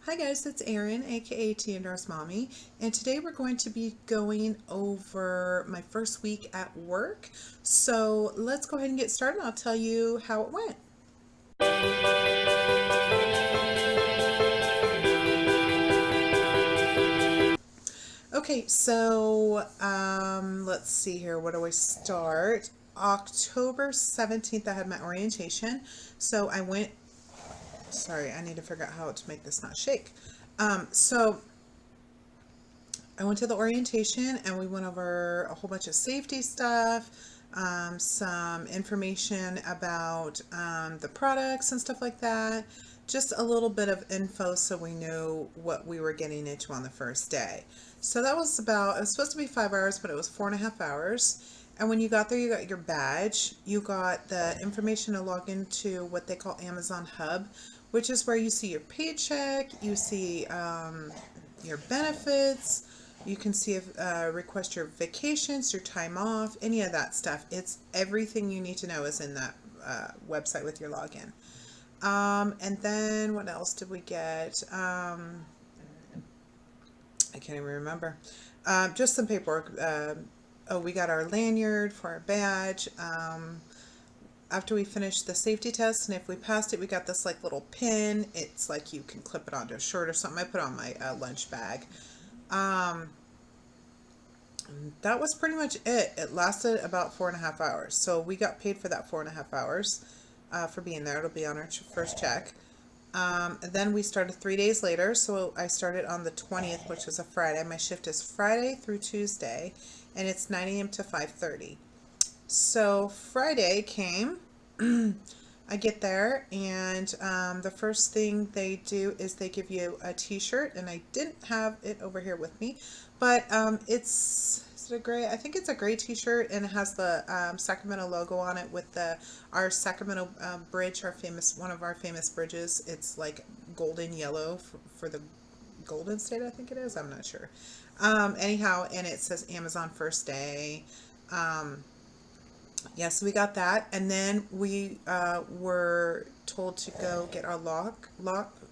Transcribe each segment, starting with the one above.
Hi guys, it's Erin, aka Tia Nurse Mommy, and today we're going to be going over my first week at work. So let's go ahead and get started. I'll tell you how it went. Okay, so let's see here. Where do I start? October 17th, I had my orientation. So I went, sorry, I need to figure out how to make this not shake. So I went to the orientation and we went over a whole bunch of safety stuff, some information about the products and stuff like that. Just a little bit of info so we knew what we were getting into on the first day. So that was about, it was supposed to be 5 hours, but it was 4.5 hours. And when you got there, you got your badge. You got the information to log into what they call Amazon Hub, which is where you see your paycheck, you see your benefits, you can see if request your vacations, your time off, any of that stuff. It's everything you need to know is in that website with your login. And then what else did we get? I can't even remember. Just some paperwork. Oh, we got our lanyard for our badge. After we finished the safety test, and if we passed it, we got this like little pin. It's like you can clip it onto a shirt or something. I put it on my lunch bag. That was pretty much it. It lasted about 4.5 hours. So we got paid for that 4.5 hours for being there. It'll be on our first check. Then we started 3 days later. So I started on the 20th, which is a Friday. My shift is Friday through Tuesday, and it's 9 a.m. to 5:30. So Friday came. I get there, and the first thing they do is they give you a t-shirt, and I didn't have it over here with me, but is it a gray? I think it's a gray t-shirt, and it has the Sacramento logo on it with our Sacramento bridge, one of our famous bridges. It's like golden yellow for the Golden State, I think it is. I'm not sure. Anyhow, and it says Amazon First Day. Yeah, so we got that, and then we were told to go get our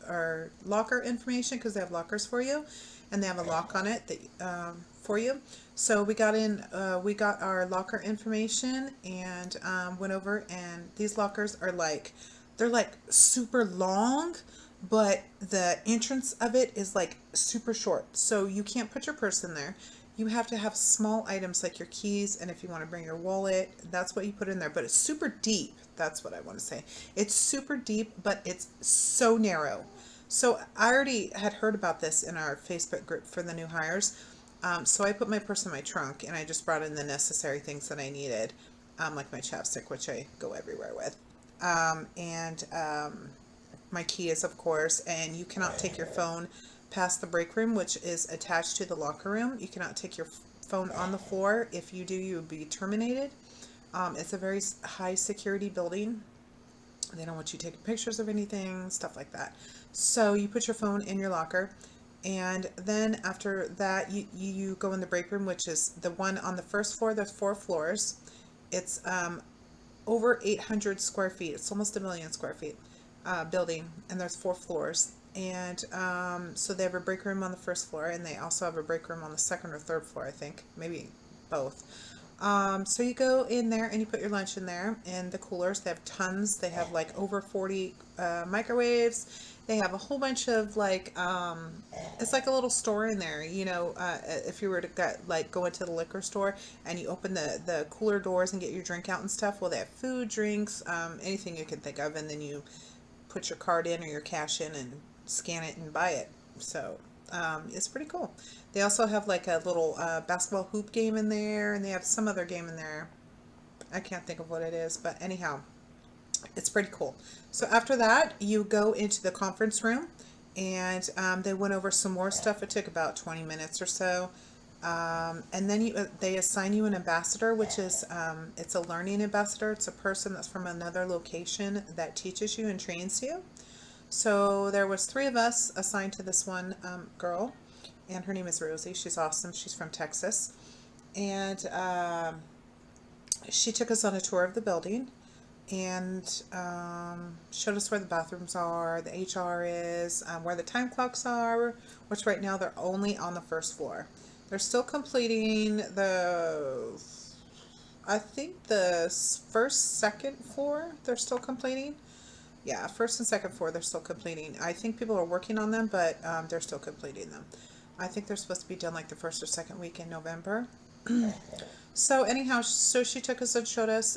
our locker information, because they have lockers for you, and they have a lock on it that for you. So we got we got our locker information and went over, and these lockers are they're like super long, but the entrance of it is like super short, so you can't put your purse in there. You have to have small items like your keys, and if you want to bring your wallet, that's what you put in there. But it's super deep. That's what I want to say. It's super deep, but it's so narrow. So I already had heard about this in our Facebook group for the new hires. So I put my purse in my trunk, and I just brought in the necessary things that I needed, like my chapstick, which I go everywhere with, and my keys, of course. And you cannot take your phone past the break room, which is attached to the locker room. You cannot take your phone on the floor. If you do, you will be terminated. It's a very high security building. They don't want you taking pictures of anything, stuff like that. So you put your phone in your locker, and then after that, you go in the break room, which is the one on the first floor. There's 4 floors. It's over 800 square feet. It's almost 1 million square feet building, and there's 4 floors. And so they have a break room on the first floor, and they also have a break room on the second or third floor, I think, maybe both. So you go in there and you put your lunch in there, and the coolers, they have tons. They have like over 40 microwaves. They have a whole bunch of it's like a little store in there. If you were to go into the liquor store and you open the cooler doors and get your drink out and stuff, well, they have food, drinks, anything you can think of, and then you put your card in or your cash in and scan it and buy it. So it's pretty cool. They also have like a little basketball hoop game in there, and they have some other game in there. I can't think of what it is, but anyhow, it's pretty cool. So after that, you go into the conference room, and they went over some more stuff. It took about 20 minutes or so. And then they assign you an ambassador, which is it's a learning ambassador. It's a person that's from another location that teaches you and trains you. So there was 3 of us assigned to this one girl, and her name is Rosie. She's awesome. She's from Texas, and she took us on a tour of the building, and showed us where the bathrooms are, the HR is, where the time clocks are, which right now they're only on the first floor. They're still completing I think the first, second floor, they're still completing. Yeah, first and second floor, they're still completing. I think people are working on them, but they're still completing them. I think they're supposed to be done like the first or second week in November. So anyhow, so she took us and showed us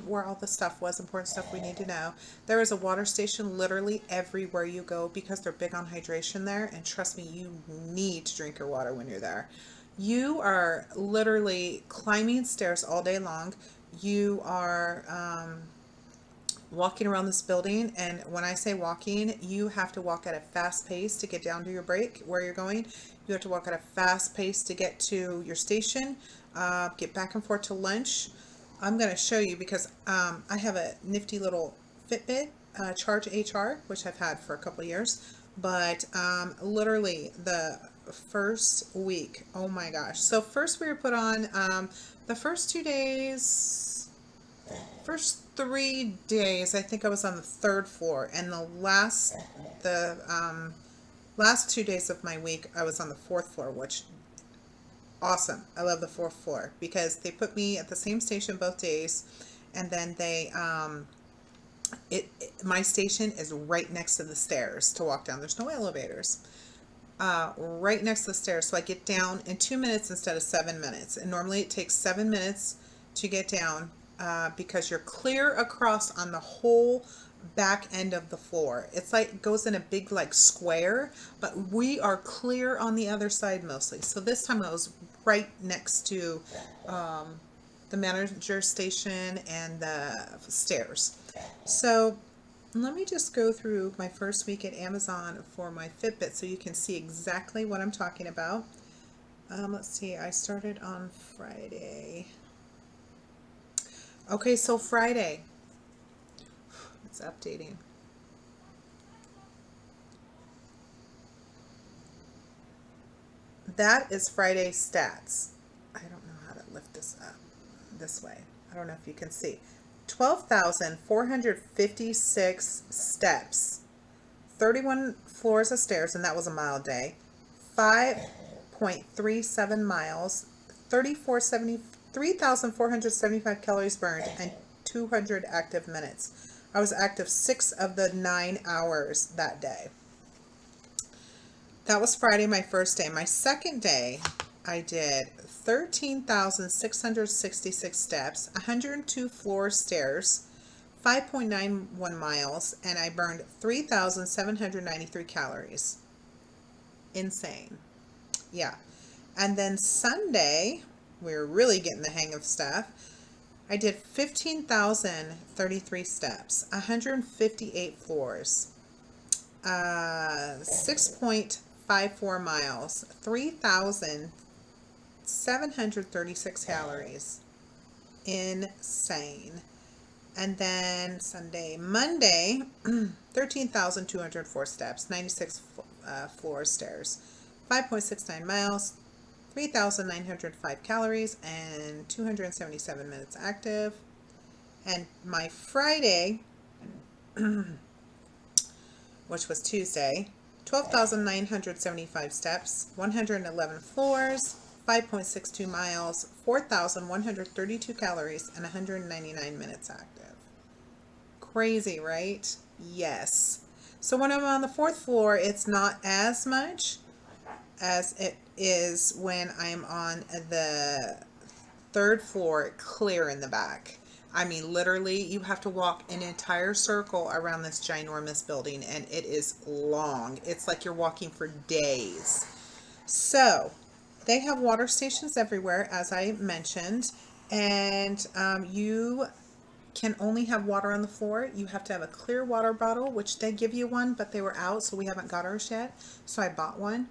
where all the stuff was, important stuff we need to know. There is a water station literally everywhere you go because they're big on hydration there. And trust me, you need to drink your water when you're there. You are literally climbing stairs all day long. You are walking around this building, and when I say walking, you have to walk at a fast pace to get down to your break where you're going. You have to walk at a fast pace to get to your station, get back and forth to lunch. I'm going to show you because I have a nifty little Fitbit Charge HR, which I've had for a couple of years, but literally the first week, oh my gosh. So first we were put on the first 2 days, first 3 days, I think I was on the third floor, and the last 2 days of my week, I was on the fourth floor, which awesome. I love the fourth floor because they put me at the same station both days, and then they my station is right next to the stairs to walk down. There's no elevators. Right next to the stairs, so I get down in 2 minutes instead of 7 minutes, and normally it takes 7 minutes to get down. Because you're clear across on the whole back end of the floor. It's like it goes in a big like square, but we are clear on the other side mostly. So this time I was right next to the manager station and the stairs. So let me just go through my first week at Amazon for my Fitbit so you can see exactly what I'm talking about. Let's see, I started on Friday. Okay, so Friday, it's updating. That is Friday stats. I don't know how to lift this up this way. I don't know if you can see. 12,456 steps, 31 floors of stairs, and that was a mile a day, 5.37 miles, 3,475 calories burned, and 200 active minutes. I was active 6 of the 9 hours that day. That was Friday, my first day. My second day, I did 13,666 steps, 102 floor stairs, 5.91 miles, and I burned 3,793 calories. Insane. Yeah. And then Sunday, we were really getting the hang of stuff. I did 15,033 steps, 158 floors, 6.54 miles, 3,736 calories. Insane. And then Monday, 13,204 steps, 96 floors, stairs, 5.69 miles, 3,905 calories, and 277 minutes active. And my Friday, which was Tuesday, 12,975 steps, 111 floors, 5.62 miles, 4,132 calories, and 199 minutes active. Crazy, right? Yes. So when I'm on the fourth floor, it's not as much as it is when I'm on the third floor, clear in the back. I mean, literally, you have to walk an entire circle around this ginormous building, and it is long. It's like you're walking for days. So they have water stations everywhere, as I mentioned, and you can only have water on the floor. You have to have a clear water bottle, which they give you one, but they were out, so we haven't got ours yet. So I bought one.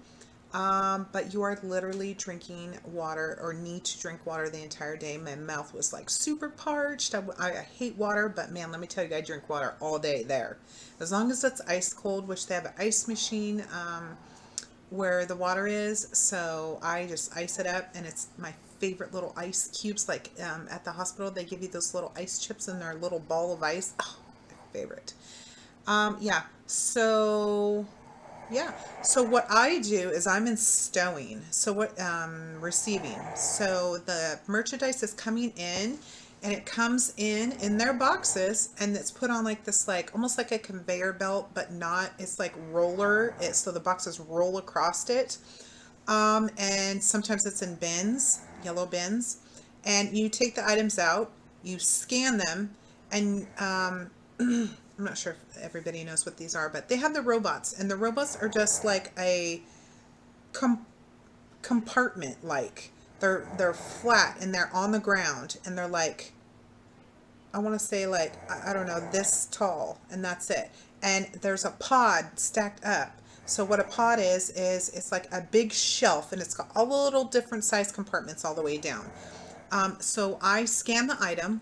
But you are literally drinking water, or need to drink water, the entire day. My mouth was like super parched. I hate water, but man, let me tell you, I drink water all day there. As long as it's ice cold, which they have an ice machine where the water is, so I just ice it up, and it's my favorite little ice cubes. Like at the hospital, they give you those little ice chips in their little ball of ice. Oh, my favorite. Yeah. So yeah. So what I do is I'm in stowing. So what receiving. So the merchandise is coming in and it comes in their boxes and it's put on like this like almost like a conveyor belt but not. It's like roller. So the boxes roll across it. And sometimes it's in bins, yellow bins. And you take the items out, you scan them, and I'm not sure if everybody knows what these are, but they have the robots, and the robots are just like a compartment. Like they're flat and they're on the ground, and they're like I want to say like I don't know this tall, and that's it. And there's a pod stacked up. So what a pod is it's like a big shelf, and it's got all the little different size compartments all the way down. So I scan the item,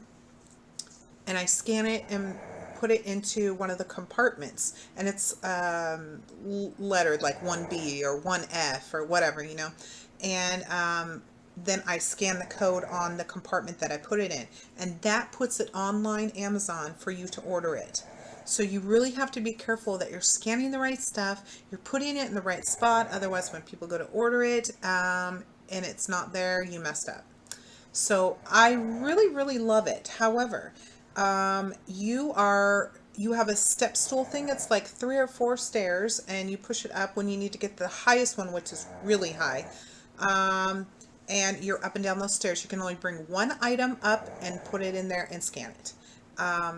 and I scan it and put it into one of the compartments, and it's lettered like 1B or 1F or whatever, you know. And then I scan the code on the compartment that I put it in, and that puts it online Amazon for you to order it. So you really have to be careful that you're scanning the right stuff, you're putting it in the right spot, otherwise when people go to order it and it's not there, you messed up. So I really, really love it. However, you have a step stool thing. It's like 3 or 4 stairs, and you push it up when you need to get the highest one, which is really high. And you're up and down those stairs. You can only bring one item up and put it in there and scan it.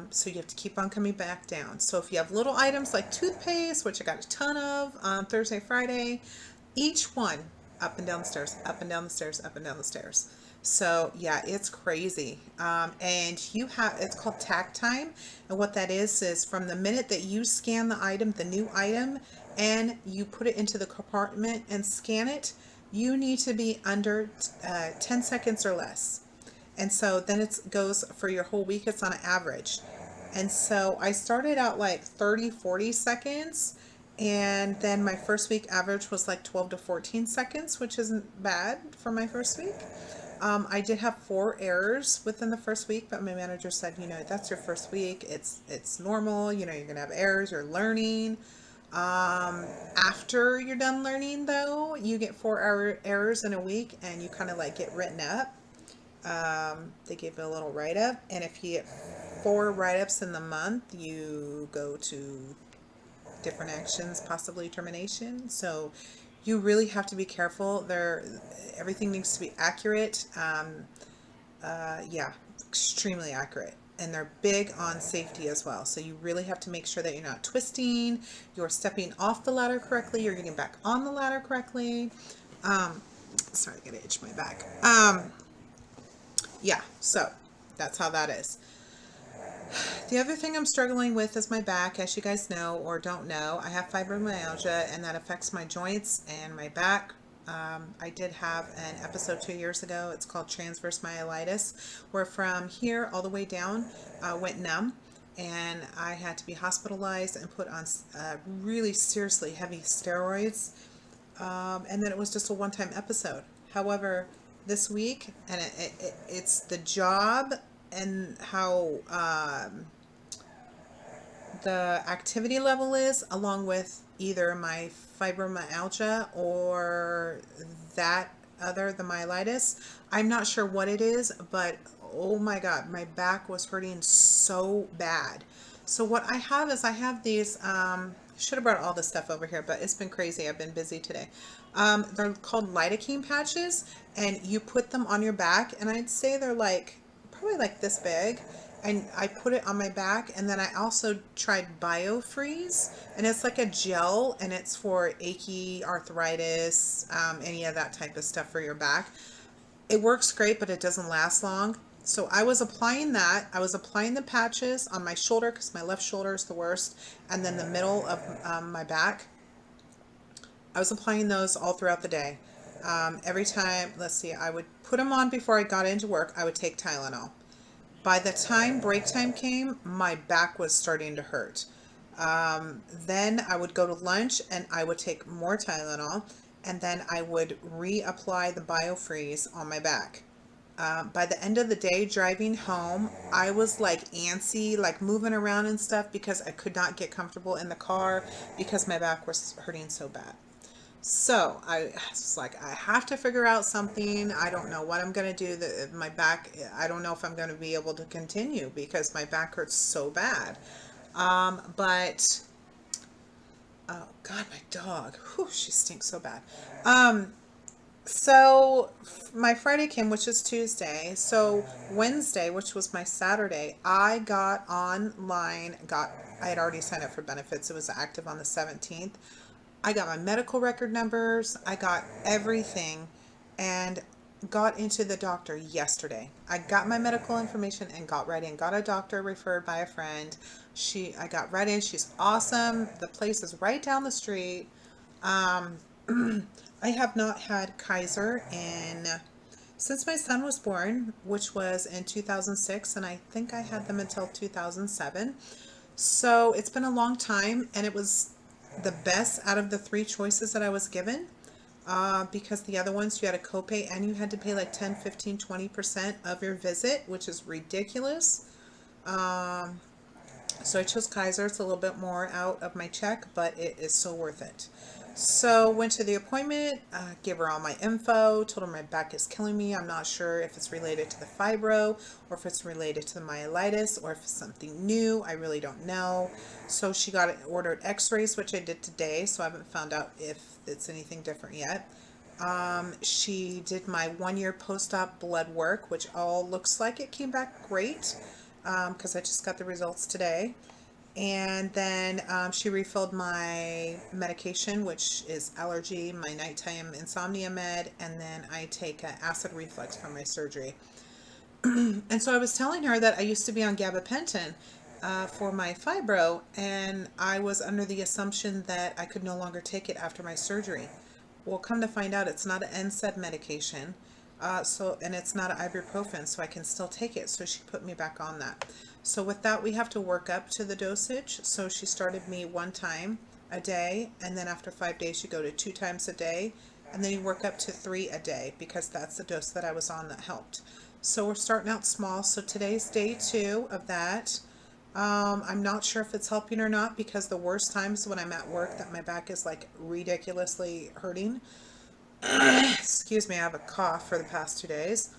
So you have to keep on coming back down. So if you have little items like toothpaste, which I got a ton of on Thursday, Friday, each one up and down the stairs, up and down the stairs, up and down the stairs. So yeah, it's crazy. And it's called tack time. And what that is from the minute that you scan the item, the new item, and you put it into the compartment and scan it, you need to be under 10 seconds or less. And so then it goes for your whole week, it's on an average. And so I started out like 30, 40 seconds. And then my first week average was like 12 to 14 seconds, which isn't bad for my first week. I did have 4 errors within the first week, but my manager said, you know, that's your first week. It's normal. You know, you're going to have errors. You're learning. After you're done learning, though, you get 4 errors in a week, and you kind of like get written up. They give you a little write-up, and if you get 4 write-ups in the month, you go to different actions, possibly termination. So you really have to be careful. Everything needs to be accurate. Yeah, extremely accurate. And they're big on safety as well. So you really have to make sure that you're not twisting, you're stepping off the ladder correctly, you're getting back on the ladder correctly. Sorry, I gotta itch my back. Yeah, so that's how that is. The other thing I'm struggling with is my back. As you guys know or don't know, I have fibromyalgia, and that affects my joints and my back. I did have an episode 2 years ago. It's called transverse myelitis, where from here all the way down went numb, and I had to be hospitalized and put on really seriously heavy steroids. And then it was just a one-time episode. However, this week, and it's the job and how the activity level is, along with either my fibromyalgia or the myelitis. I'm not sure what it is, but oh my God, my back was hurting so bad. So what I have is I have these, should have brought all this stuff over here, but it's been crazy. I've been busy today. They're called lidocaine patches, and you put them on your back, and I'd say they're probably like this big, and I put it on my back. And then I also tried BioFreeze, and it's like a gel, and it's for achy, arthritis, any of that type of stuff for your back. It works great, but it doesn't last long. So I was applying that. I was applying the patches on my shoulder, because my left shoulder is the worst, and then the middle of my back. I was applying those all throughout the day. Every time, let's see, I would put them on before I got into work. I would take Tylenol. By the time break time came, my back was starting to hurt. Then I would go to lunch and I would take more Tylenol, and then I would reapply the BioFreeze on my back. By the end of the day, driving home, I was like antsy, like moving around and stuff because I could not get comfortable in the car because my back was hurting so bad. So I was like, I have to figure out something. I don't know what I'm going to do. My back, I don't know if I'm going to be able to continue because my back hurts so bad. But oh God, my dog, whew, she stinks so bad. So my Friday came, which is Tuesday. So Wednesday, which was my Saturday, I got online, I had already signed up for benefits. It was active on the 17th. I got my medical record numbers. I got everything and got into the doctor yesterday. I got my medical information and got right in. Got a doctor referred by a friend. I got right in. She's awesome. The place is right down the street. Um, I have not had Kaiser since my son was born, which was in 2006, and I think I had them until 2007. So it's been a long time, and it was the best out of the three choices that I was given. Because the other ones you had a copay and you had to pay like 10, 15, 20% of your visit, which is ridiculous. So I chose Kaiser. It's a little bit more out of my check, but it is so worth it. So went to the appointment, gave her all my info, told her my back is killing me. I'm not sure if it's related to the fibro or if it's related to the myelitis or if it's something new. I really don't know. So she ordered x-rays, which I did today. So I haven't found out if it's anything different yet. She did my 1-year post-op blood work, which all looks like it came back great because I just got the results today. And then she refilled my medication, which is allergy, my nighttime insomnia med, and then I take acid reflux from my surgery. And so I was telling her that I used to be on gabapentin for my fibro, and I was under the assumption that I could no longer take it after my surgery. Well, come to find out, it's not an NSAID medication, and it's not an ibuprofen, so I can still take it. So she put me back on that. So with that, we have to work up to the dosage. So she started me 1 time a day, and then after 5 days, you go to 2 times a day, and then you work up to 3 a day because that's the dose that I was on that helped. So we're starting out small. So today's day 2 of that. I'm not sure if it's helping or not because the worst times when I'm at work that my back is like ridiculously hurting. Excuse me, I have a cough for the past 2 days.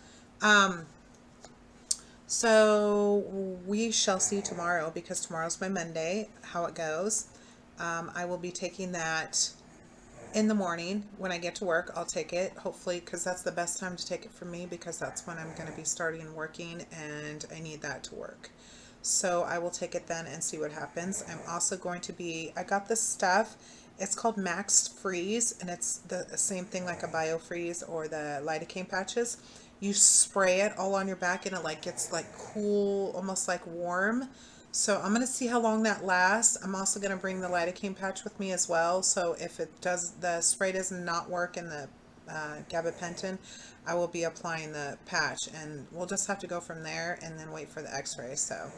So we shall see tomorrow because tomorrow's my Monday, how it goes. I will be taking that in the morning when I get to work. I'll take it, hopefully, because that's the best time to take it for me because that's when I'm going to be starting working and I need that to work. So I will take it then and see what happens. I'm also going to I got this stuff. It's called Max Freeze, and it's the same thing like a BioFreeze or the lidocaine patches. You spray it all on your back and it like gets like cool, almost like warm. So I'm going to see how long that lasts. I'm also going to bring the lidocaine patch with me as well. So if the spray does not work in the gabapentin, I will be applying the patch, and we'll just have to go from there and then wait for the x-ray. So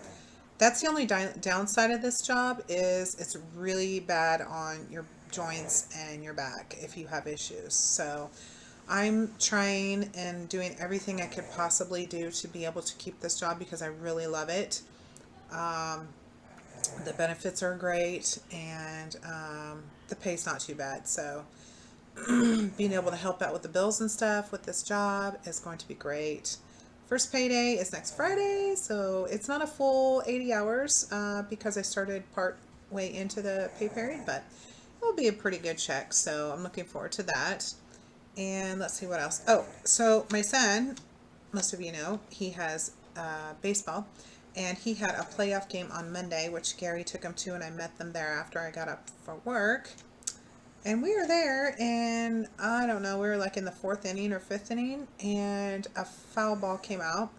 that's the only downside of this job is it's really bad on your joints and your back if you have issues. So I'm trying and doing everything I could possibly do to be able to keep this job because I really love it. The benefits are great, and the pay's not too bad. So being able to help out with the bills and stuff with this job is going to be great. First payday is next Friday, so it's not a full 80 hours because I started part way into the pay period, but it will be a pretty good check, so I'm looking forward to that. And let's see what else. Oh, so my son, most of you know, he has baseball, and he had a playoff game on Monday, which Gary took him to, and I met them there after I got up for work. And we were there, and I don't know, we were like in the 4th inning or 5th inning, and a foul ball came out,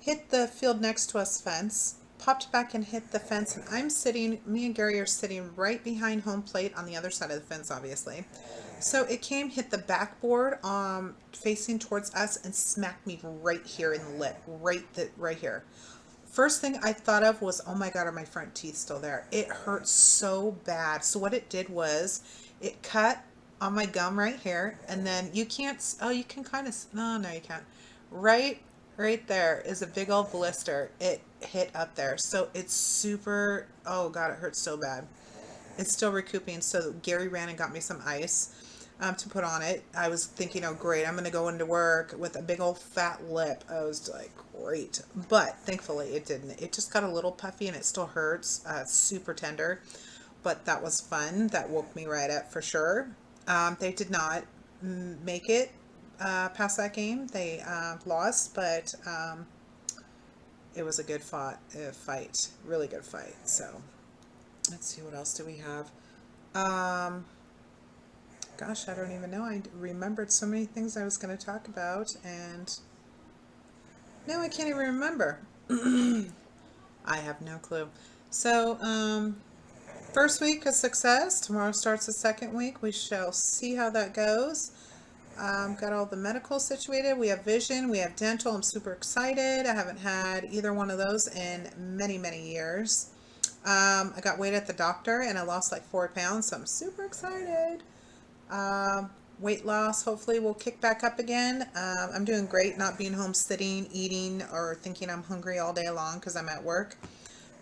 hit the field next to us fence, popped back and hit the fence, and me and Gary are sitting right behind home plate on the other side of the fence, obviously. So it hit the backboard facing towards us and smacked me right here in the lip, right here. First thing I thought of was, oh my God, are my front teeth still there? It hurt so bad. So what it did was it cut on my gum right here, and then you can kind of, no, you can't. right there is a big old blister. It hit up there. So it's super, oh God, it hurts so bad. It's still recouping. So Gary ran and got me some ice to put on it. I was thinking, oh great, I'm gonna go into work with a big old fat lip. I was like, great. But thankfully it didn't. It just got a little puffy and it still hurts. It's super tender. But that was fun. That woke me right up for sure. They did not make it past that game. They lost, but it was a good fight. Really good fight. So let's see, what else do we have? Um, Gosh, I don't even know. I remembered so many things I was going to talk about, and now I can't even remember. I have no clue. So, first week of success. Tomorrow starts the second week. We shall see how that goes. Got all the medical situated. We have vision. We have dental. I'm super excited. I haven't had either one of those in many, many years. I got weighed at the doctor and I lost like 4 pounds, so I'm super excited. Weight loss hopefully will kick back up again. I'm doing great not being home sitting, eating, or thinking I'm hungry all day long because I'm at work.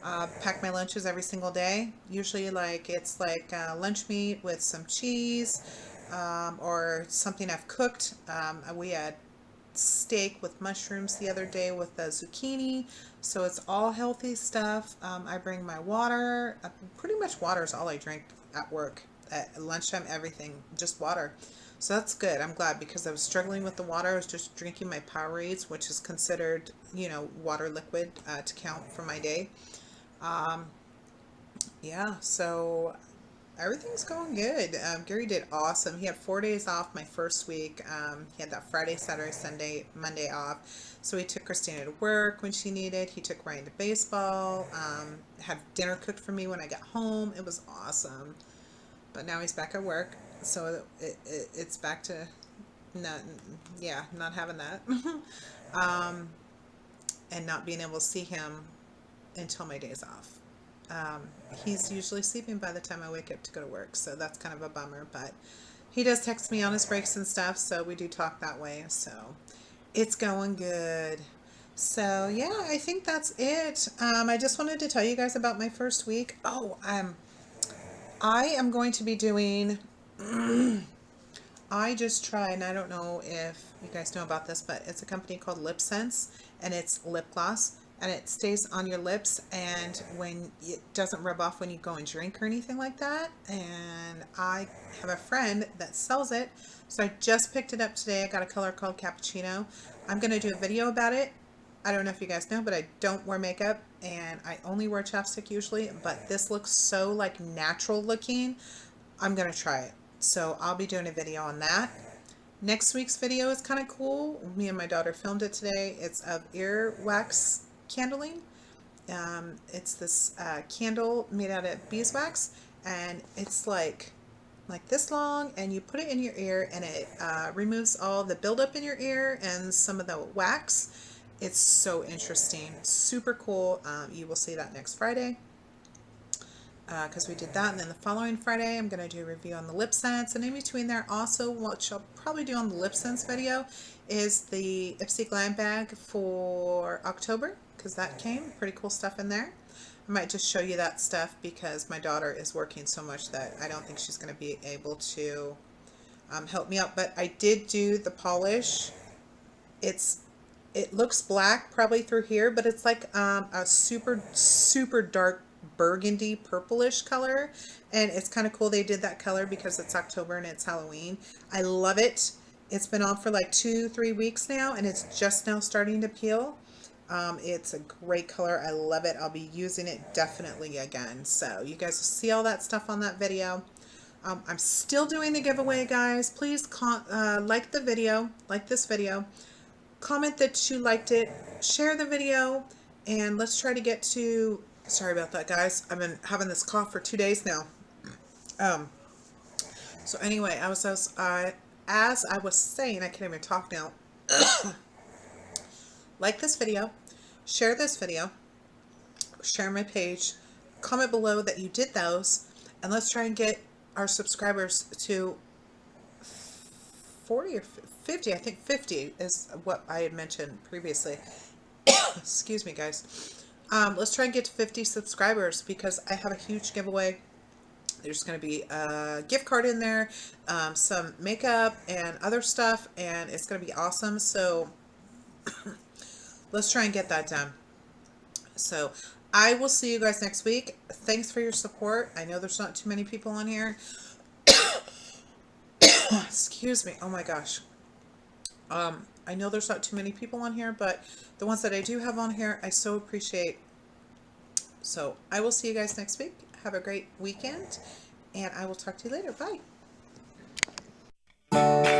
Pack my lunches every single day. Usually it's like lunch meat with some cheese or something I've cooked. We had steak with mushrooms the other day with the zucchini, so it's all healthy stuff. I bring my water. Pretty much water is all I drink at work. At lunchtime, everything, just water. So that's good. I'm glad, because I was struggling with the water. I was just drinking my Powerades, which is considered, water liquid to count for my day. Um, yeah, so everything's going good. Gary did awesome. He had 4 days off my first week. He had that Friday, Saturday, Sunday, Monday off. So he took Christina to work when she needed. He took Ryan to baseball. Had dinner cooked for me when I got home. It was awesome. But now he's back at work. So it's back to not having that. um, and not being able to see him until my days off. Um, he's usually sleeping by the time I wake up to go to work, so that's kind of a bummer, but he does text me on his breaks and stuff, so we do talk that way, so it's going good. So yeah, I think that's it. I just wanted to tell you guys about my first week. I am going to be doing, I just tried, and I don't know if you guys know about this, but it's a company called Lip Sense, and it's lip gloss, and it stays on your lips, and when it doesn't rub off when you go and drink or anything like that. And I have a friend that sells it, so I just picked it up today. I got a color called Cappuccino. I'm going to do a video about it. I don't know if you guys know, but I don't wear makeup, and I only wear chapstick usually, but this looks so like natural looking. I'm going to try it. So I'll be doing a video on that. Next week's video is kind of cool. Me and my daughter filmed it today. It's of earwax candling. It's this candle made out of beeswax, and it's like this long, and you put it in your ear, and it removes all the buildup in your ear and some of the wax. It's so interesting, super cool. You will see that next Friday, because we did that, and then the following Friday I'm going to do a review on the Lip Sense, and in between there also, what I'll probably do on the Lip Sense video is the Ipsy Glam bag for October, because that came pretty cool stuff in there. I might just show you that stuff because my daughter is working so much that I don't think she's going to be able to help me out, but I did do the polish. It looks black probably through here, but it's like a super dark burgundy purplish color, and it's kind of cool they did that color because it's October and it's Halloween. I love it. It's been on for like 2-3 weeks now, and it's just now starting to peel. It's a great color. I love it. I'll be using it definitely again. So you guys will see all that stuff on that video. I'm still doing the giveaway, guys. Please like the video, like this video. Comment that you liked it. Share the video, and let's try to get to... Sorry about that, guys. I've been having this cough for 2 days now. So anyway, as I was saying, I can't even talk now. Like this video, share this video, share my page, comment below that you did those, and let's try and get our subscribers to 40 or 50. I think 50 is what I had mentioned previously. Excuse me, guys. Let's try and get to 50 subscribers because I have a huge giveaway. There's going to be a gift card in there, some makeup and other stuff, and it's going to be awesome. So let's try and get that done. So I will see you guys next week. Thanks for your support. I know there's not too many people on here. Excuse me. Oh my gosh. I know there's not too many people on here, but the ones that I do have on here, I so appreciate. So I will see you guys next week. Have a great weekend, and I will talk to you later. Bye.